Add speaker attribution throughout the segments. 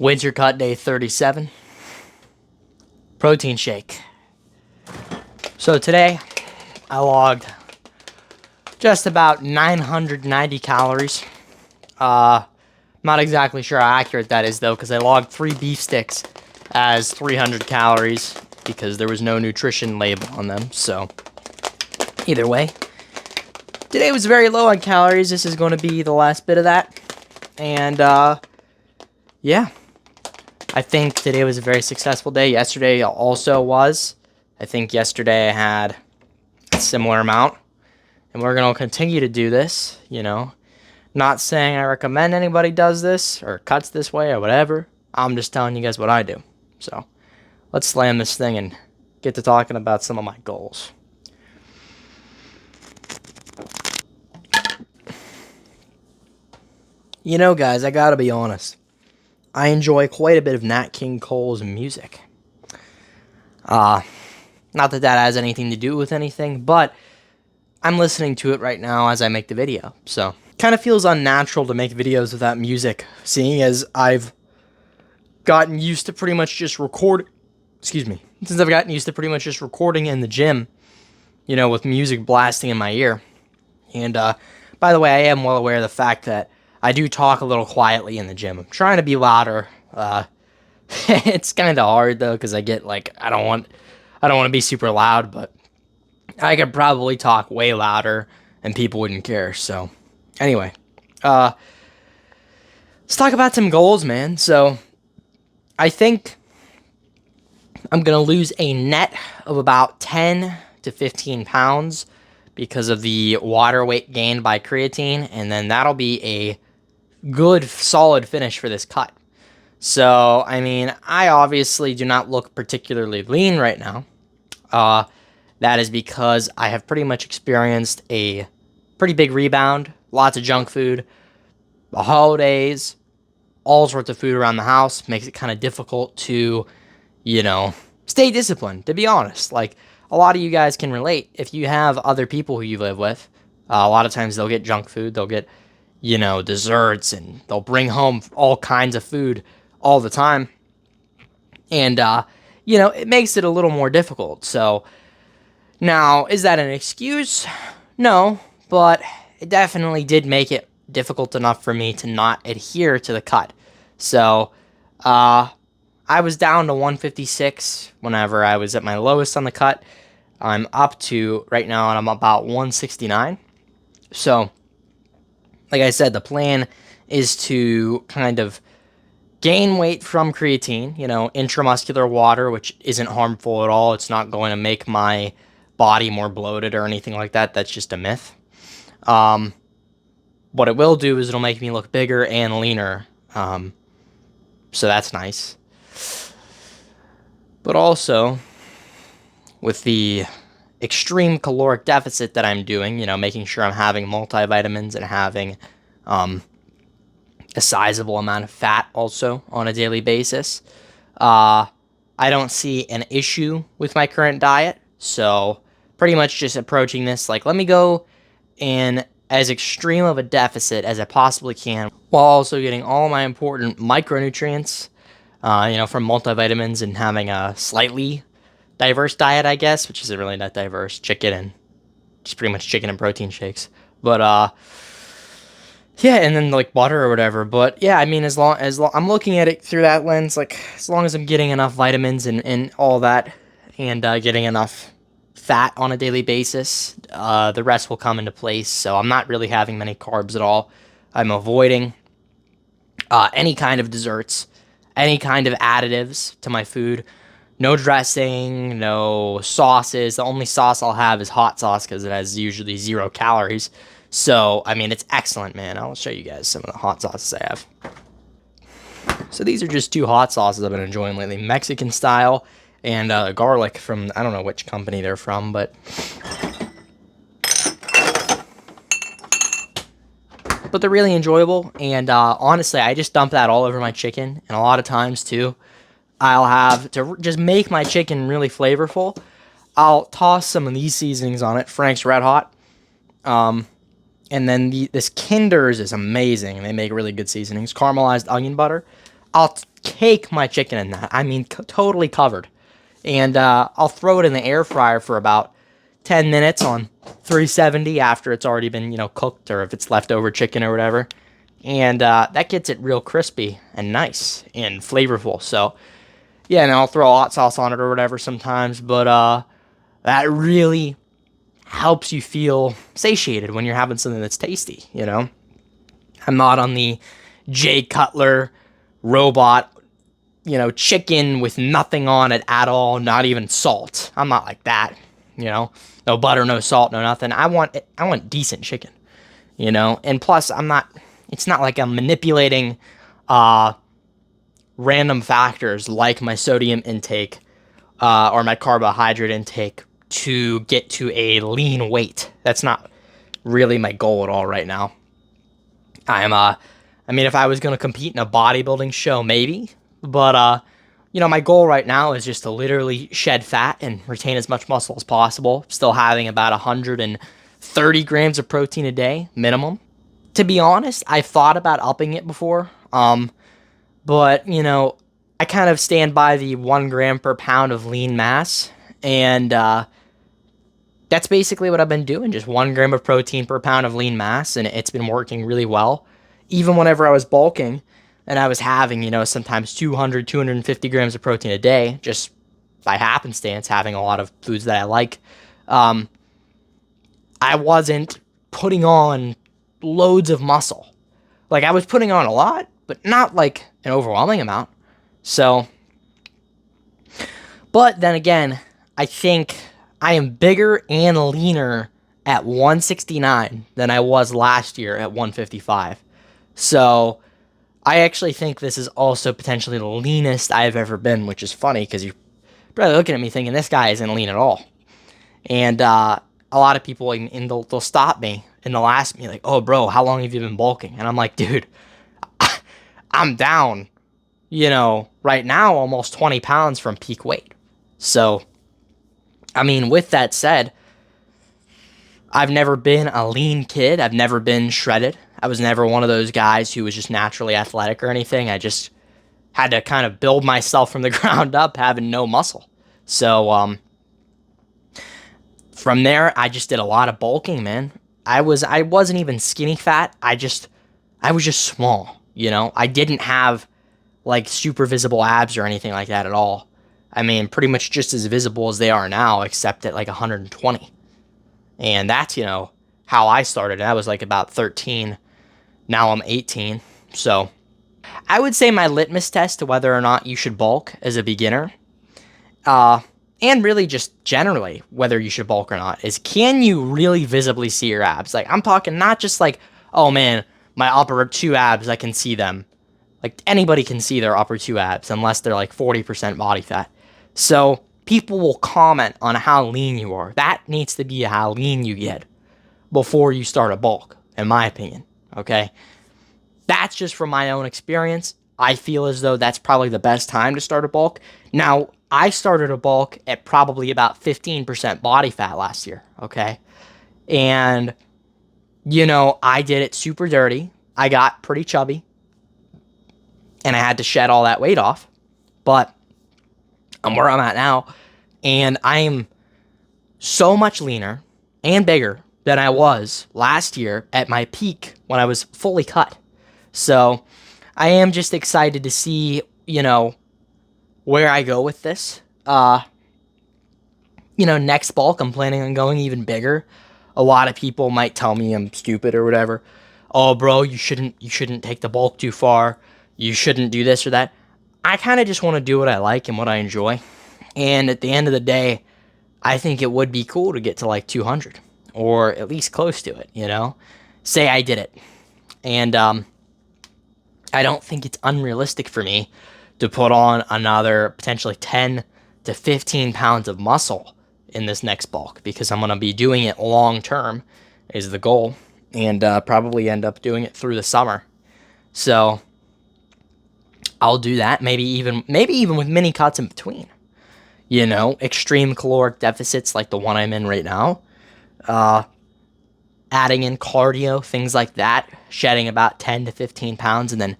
Speaker 1: Winter cut day 37. Protein shake. So today, I logged just about 990 calories. Not exactly sure how accurate that is though, because I logged 3 beef sticks as 300 calories because there was no nutrition label on them. So either way, today was very low on calories. This is going to be the last bit of that. And yeah, I think today was a very successful day. Yesterday also was. I think yesterday I had a similar amount. And we're going to continue to do this, you know. Not saying I recommend anybody does this or cuts this way or whatever. I'm just telling you guys what I do. So let's slam this thing and get to talking about some of my goals. You know, guys, I gotta be honest. I enjoy quite a bit of Nat King Cole's music. Not that that has anything to do with anything, but I'm listening to it right now as I make the video. So, kind of feels unnatural to make videos without music, seeing as I've gotten used to pretty much just recording in the gym, you know, with music blasting in my ear. And, by the way, I am well aware of the fact that I do talk a little quietly in the gym. I'm trying to be louder. It's kind of hard though, because I get like, I don't want to be super loud, but I could probably talk way louder and people wouldn't care. So anyway, let's talk about some goals, man. So I think I'm going to lose a net of about 10 to 15 pounds because of the water weight gained by creatine. And then that'll be a good, solid finish for this cut. So, I mean, I obviously do not look particularly lean right now. That is because I have pretty much experienced a pretty big rebound, lots of junk food, the holidays, all sorts of food around the house makes it kind of difficult to, you know, stay disciplined, to be honest. Like, a lot of you guys can relate. If you have other people who you live with, a lot of times they'll get junk food, they'll get, you know, desserts, and they'll bring home all kinds of food all the time. And, you know, it makes it a little more difficult. So, now, is that an excuse? No, but it definitely did make it difficult enough for me to not adhere to the cut. So, I was down to 156 whenever I was at my lowest on the cut. I'm up to, right now, and I'm about 169. So, like I said, the plan is to kind of gain weight from creatine, you know, intramuscular water, which isn't harmful at all. It's not going to make my body more bloated or anything like that. That's just a myth. What it will do is it'll make me look bigger and leaner. So that's nice. But also, with the extreme caloric deficit that I'm doing, you know, making sure I'm having multivitamins and having a sizable amount of fat also on a daily basis, I don't see an issue with my current diet. So pretty much just approaching this like, let me go in as extreme of a deficit as I possibly can while also getting all my important micronutrients, you know, from multivitamins and having a slightly diverse diet, I guess, which isn't really that diverse. Chicken and just pretty much chicken and protein shakes. But, yeah, and then like butter or whatever. But yeah, I mean, as long I'm looking at it through that lens, like as long as I'm getting enough vitamins and all that, and getting enough fat on a daily basis, the rest will come into place. So I'm not really having many carbs at all. I'm avoiding any kind of desserts, any kind of additives to my food. No dressing, no sauces. The only sauce I'll have is hot sauce because it has usually 0 calories. So, I mean, it's excellent, man. I'll show you guys some of the hot sauces I have. So these are just 2 hot sauces I've been enjoying lately. Mexican style and garlic from, I don't know which company they're from, but they're really enjoyable. And honestly, I just dump that all over my chicken. And a lot of times, too, I'll have to just make my chicken really flavorful. I'll toss some of these seasonings on it, Frank's Red Hot. And then this Kinder's is amazing. They make really good seasonings. Caramelized onion butter. I'll cake my chicken in that. I mean, totally covered. And I'll throw it in the air fryer for about 10 minutes on 370 after it's already been, cooked, or if it's leftover chicken or whatever. And that gets it real crispy and nice and flavorful. So, yeah, and I'll throw hot sauce on it or whatever sometimes. But that really helps you feel satiated when you're having something that's tasty, I'm not on the Jay Cutler robot, chicken with nothing on it at all, not even salt. I'm not like that, no butter, no salt, no nothing. I want decent chicken, and plus it's not like I'm manipulating random factors like my sodium intake or my carbohydrate intake to get to a lean weight. That's not really my goal at all right now. If I was going to compete in a bodybuilding show, maybe, but my goal right now is just to literally shed fat and retain as much muscle as possible, still having about 130 grams of protein a day minimum. To be honest, I've thought about upping it before, but I kind of stand by the 1 gram per pound of lean mass, and that's basically what I've been doing, just 1 gram of protein per pound of lean mass, and it's been working really well. Even whenever I was bulking and I was having, sometimes 200, 250 grams of protein a day, just by happenstance, having a lot of foods that I like, I wasn't putting on loads of muscle. Like, I was putting on a lot, but not like an overwhelming amount. So, but then again, I think I am bigger and leaner at 169 than I was last year at 155. So I actually think this is also potentially the leanest I've ever been, which is funny because you're probably looking at me thinking this guy isn't lean at all. And a lot of people, they'll stop me and they'll ask me like, "Oh, bro, how long have you been bulking?" And I'm like, "Dude, I'm down, right now almost 20 pounds from peak weight." So, with that said, I've never been a lean kid. I've never been shredded. I was never one of those guys who was just naturally athletic or anything. I just had to kind of build myself from the ground up, having no muscle. So from there, I just did a lot of bulking, man. I wasn't even skinny fat. I was just small. I didn't have like super visible abs or anything like that at all. Pretty much just as visible as they are now, except at like 120. And that's, how I started. I was like about 13. Now I'm 18. So I would say my litmus test to whether or not you should bulk as a beginner, and really just generally whether you should bulk or not, is can you really visibly see your abs? Like, I'm talking not just like, oh man, my upper 2 abs, I can see them. Like, anybody can see their upper 2 abs unless they're like 40% body fat. So people will comment on how lean you are. That needs to be how lean you get before you start a bulk, in my opinion, okay? That's just from my own experience. I feel as though that's probably the best time to start a bulk. Now, I started a bulk at probably about 15% body fat last year, okay? And, I did it super dirty. I got pretty chubby, and I had to shed all that weight off. But I'm where I'm at now, and I am so much leaner and bigger than I was last year at my peak when I was fully cut. So I am just excited to see, where I go with this. Next bulk, I'm planning on going even bigger. A lot of people might tell me I'm stupid or whatever. Oh, bro, you shouldn't take the bulk too far. You shouldn't do this or that. I kind of just want to do what I like and what I enjoy. And at the end of the day, I think it would be cool to get to like 200 or at least close to it, Say I did it. And I don't think it's unrealistic for me to put on another potentially 10 to 15 pounds of muscle in this next bulk, because I'm going to be doing it long term is the goal, and probably end up doing it through the summer. So I'll do that, maybe even with mini cuts in between. Extreme caloric deficits like the one I'm in right now. Adding in cardio, things like that, shedding about 10 to 15 pounds, and then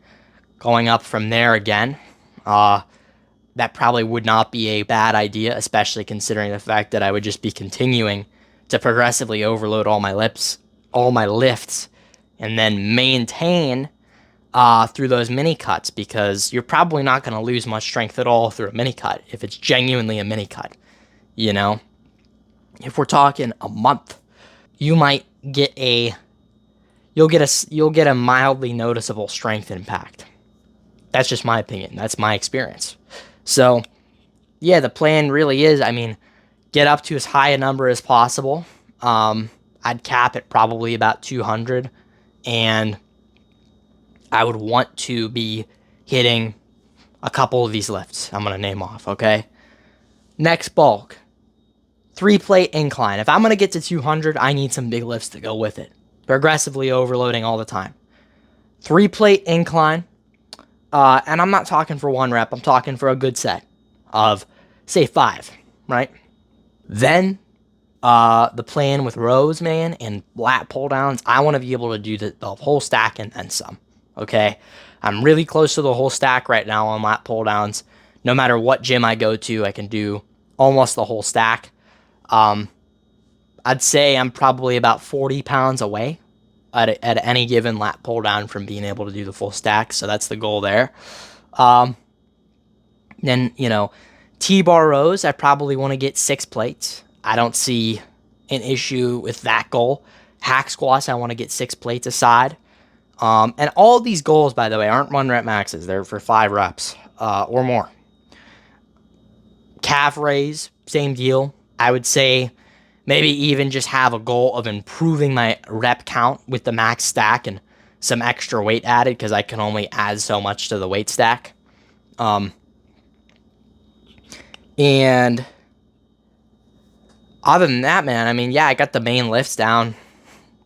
Speaker 1: going up from there again. That probably would not be a bad idea, especially considering the fact that I would just be continuing to progressively overload all my lifts, and then maintain through those mini cuts, because you're probably not going to lose much strength at all through a mini cut if it's genuinely a mini cut. You know, if we're talking a month, you might get you'll get a mildly noticeable strength impact. That's just my opinion. That's my experience. So, yeah, the plan really is, I mean, get up to as high a number as possible. I'd cap it probably about 200, and I would want to be hitting a couple of these lifts I'm going to name off, okay? Next bulk, 3-plate incline. If I'm going to get to 200, I need some big lifts to go with it. Progressively overloading all the time. 3-plate incline, and I'm not talking for 1 rep. I'm talking for a good set of, say, 5, right? Then, the plan with rows, man, and lat pull downs, I want to be able to do the whole stack and then some, okay? I'm really close to the whole stack right now on lat pull downs. No matter what gym I go to, I can do almost the whole stack. I'd say I'm probably about 40 pounds away at any given lat pull down from being able to do the full stack, so that's the goal there. Then, you know, T-bar rows, I probably want to get 6 plates. I don't see an issue with that goal. Hack squats, I want to get 6 plates aside. And all these goals, by the way, aren't 1 rep maxes. They're for 5 reps or more. Calf raise, same deal. I would say maybe even just have a goal of improving my rep count with the max stack and some extra weight added, because I can only add so much to the weight stack. And other than that, man, I mean, yeah, I got the main lifts down.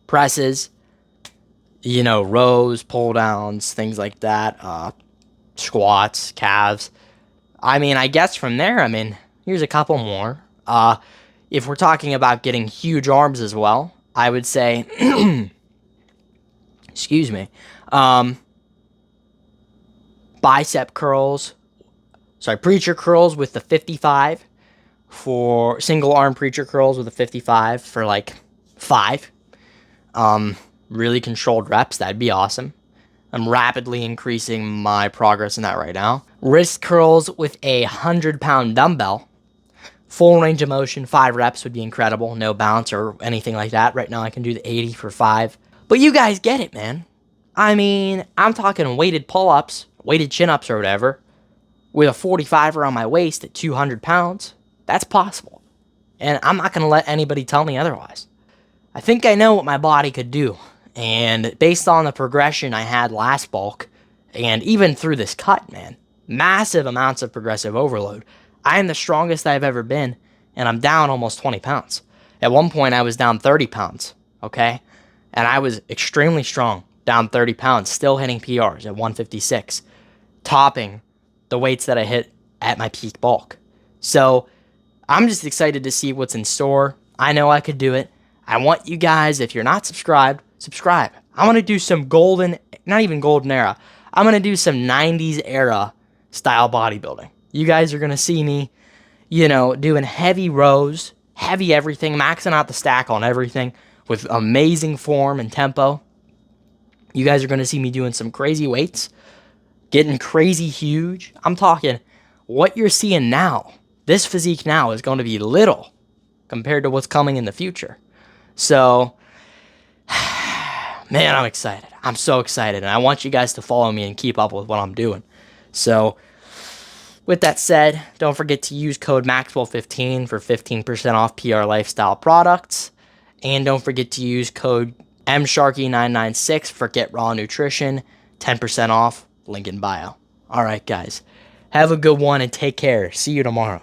Speaker 1: Presses, you know, rows, pull downs, things like that. Squats, calves. I mean, I guess from there, I mean, here's a couple more. If we're talking about getting huge arms as well, I would say, excuse me, bicep curls, preacher curls with the 55, for single arm preacher curls with a 55 for like 5. Really controlled reps, that'd be awesome. I'm rapidly increasing my progress in that right now. Wrist curls with a 100-pound dumbbell. Full range of motion, 5 reps would be incredible. No bounce or anything like that. Right now I can do the 80 for 5. But you guys get it, man. I mean, I'm talking weighted pull-ups, weighted chin-ups or whatever, with a 45 around my waist at 200 pounds. That's possible. And I'm not going to let anybody tell me otherwise. I think I know what my body could do. And based on the progression I had last bulk, and even through this cut, man, massive amounts of progressive overload. I am the strongest I've ever been, and I'm down almost 20 pounds. At one point, I was down 30 pounds, okay? And I was extremely strong, down 30 pounds, still hitting PRs at 156, topping the weights that I hit at my peak bulk. So I'm just excited to see what's in store. I know I could do it. I want you guys, if you're not subscribed, subscribe. I want to do some not even golden era. I'm going to do some 90s era style bodybuilding. You guys are going to see me, you know, doing heavy rows, heavy everything, maxing out the stack on everything with amazing form and tempo. You guys are going to see me doing some crazy weights, getting crazy huge. I'm talking what you're seeing now. This physique now is going to be little compared to what's coming in the future. So, man, I'm excited. I'm so excited. And I want you guys to follow me and keep up with what I'm doing. So, with that said, don't forget to use code Maxwell15 for 15% off PR Lifestyle products. And don't forget to use code MSharkey996 for Get Raw Nutrition. 10% off. Link in bio. All right, guys. Have a good one and take care. See you tomorrow.